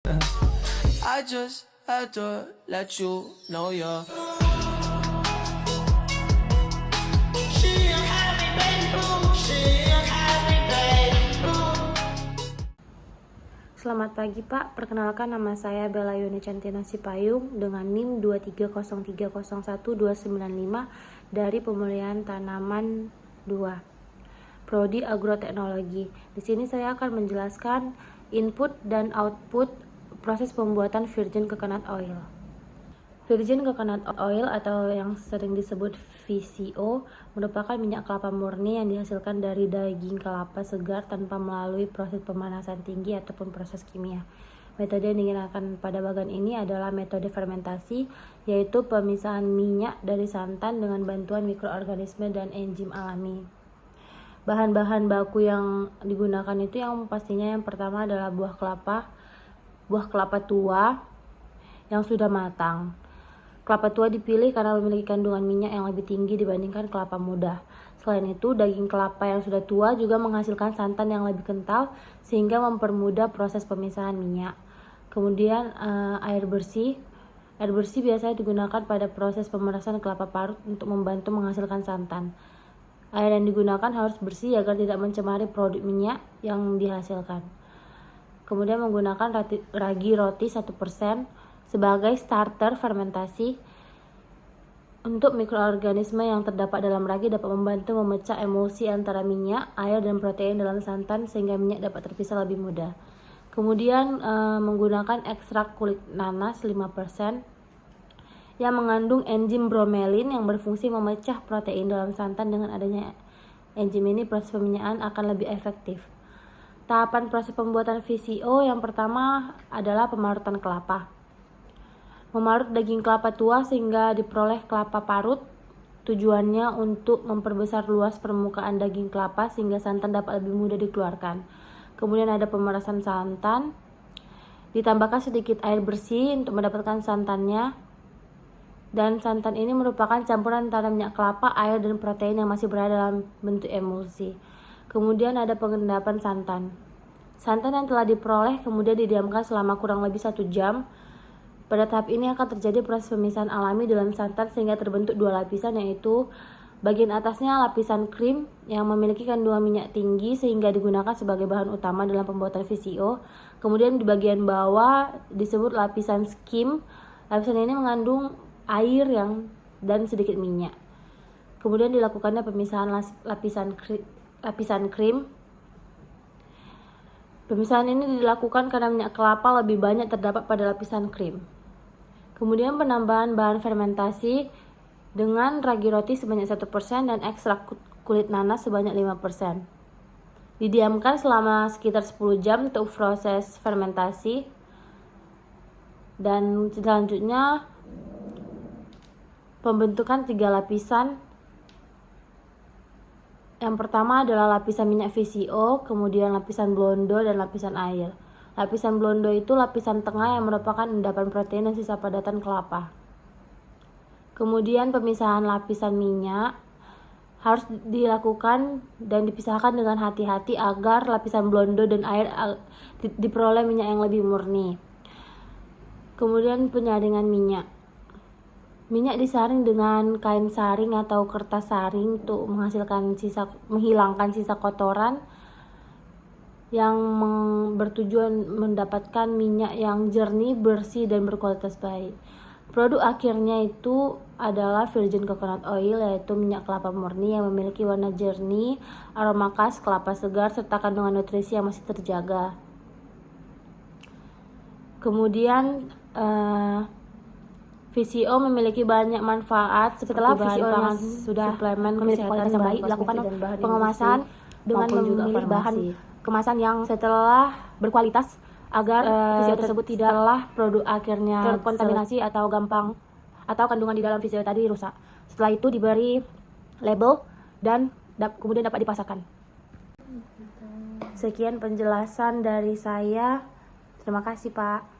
I just had to let you know you're. She a happy baby boo. She a happy baby boo. Selamat pagi Pak, perkenalkan nama saya Bella Yuni Cantina Sipayung dengan NIM 230301295 dari Pemulihan Tanaman 2, Prodi Agroteknologi. Di sini saya akan menjelaskan input dan output proses pembuatan virgin coconut oil. Virgin coconut oil atau yang sering disebut VCO merupakan minyak kelapa murni yang dihasilkan dari daging kelapa segar tanpa melalui proses pemanasan tinggi ataupun proses kimia. Metode yang digunakan pada bagian ini adalah metode fermentasi, yaitu pemisahan minyak dari santan dengan bantuan mikroorganisme dan enzim alami. Bahan-bahan baku yang digunakan itu yang pastinya yang pertama adalah buah kelapa tua yang sudah matang. Kelapa tua dipilih karena memiliki kandungan minyak yang lebih tinggi dibandingkan kelapa muda. Selain itu, daging kelapa yang sudah tua juga menghasilkan santan yang lebih kental sehingga mempermudah proses pemisahan minyak. Kemudian air bersih. Air bersih biasanya digunakan pada proses pemerasan kelapa parut untuk membantu menghasilkan santan. Air yang digunakan harus bersih agar tidak mencemari produk minyak yang dihasilkan. Kemudian menggunakan ragi roti 1% sebagai starter fermentasi. Untuk mikroorganisme yang terdapat dalam ragi dapat membantu memecah emulsi antara minyak, air, dan protein dalam santan sehingga minyak dapat terpisah lebih mudah. Kemudian menggunakan ekstrak kulit nanas 5% yang mengandung enzim bromelin yang berfungsi memecah protein dalam santan. Dengan adanya enzim ini proses peminyakan akan lebih efektif. Tahapan proses pembuatan VCO yang pertama adalah pemarutan kelapa. Memarut daging kelapa tua sehingga diperoleh kelapa parut. Tujuannya untuk memperbesar luas permukaan daging kelapa sehingga santan dapat lebih mudah dikeluarkan. Kemudian ada pemerasan santan. Ditambahkan sedikit air bersih untuk mendapatkan santannya. Dan santan ini merupakan campuran antara minyak kelapa, air, dan protein yang masih berada dalam bentuk emulsi. Kemudian ada pengendapan santan. Santan yang telah diperoleh kemudian didiamkan selama kurang lebih 1 jam. Pada tahap ini akan terjadi proses pemisahan alami dalam santan sehingga terbentuk 2 lapisan, yaitu bagian atasnya lapisan krim yang memiliki kandungan minyak tinggi sehingga digunakan sebagai bahan utama dalam pembuatan VCO. Kemudian di bagian bawah disebut lapisan skim. Lapisan ini mengandung air dan sedikit minyak. Kemudian dilakukannya pemisahan lapisan krim. Pemisahan ini dilakukan karena minyak kelapa lebih banyak terdapat pada lapisan krim. Kemudian penambahan bahan fermentasi dengan ragi roti sebanyak 1% dan ekstrak kulit nanas sebanyak 5%. Didiamkan selama sekitar 10 jam untuk proses fermentasi. Dan selanjutnya pembentukan 3 lapisan. Yang pertama adalah lapisan minyak VCO, kemudian lapisan blondo, dan lapisan air. Lapisan blondo itu lapisan tengah yang merupakan endapan protein dan sisa padatan kelapa. Kemudian pemisahan lapisan minyak harus dilakukan dan dipisahkan dengan hati-hati agar lapisan blondo dan air diperoleh minyak yang lebih murni. Kemudian penyaringan minyak. Minyak disaring dengan kain saring atau kertas saring untuk menghilangkan sisa kotoran yang bertujuan mendapatkan minyak yang jernih, bersih, dan berkualitas baik. Produk akhirnya itu adalah virgin coconut oil, yaitu minyak kelapa murni yang memiliki warna jernih, aroma khas kelapa segar, serta kandungan nutrisi yang masih terjaga. Kemudian VCO memiliki banyak manfaat. Setelah VCO sudah suplemen kesehatan yang baik, dilakukan pengemasan dengan memilih bahan kemasan yang setelah berkualitas agar VCO tersebut tidaklah produk akhirnya terkontaminasi atau kandungan di dalam VCO tadi rusak. Setelah itu diberi label dan kemudian dapat dipasarkan. Sekian penjelasan dari saya. Terima kasih, Pak.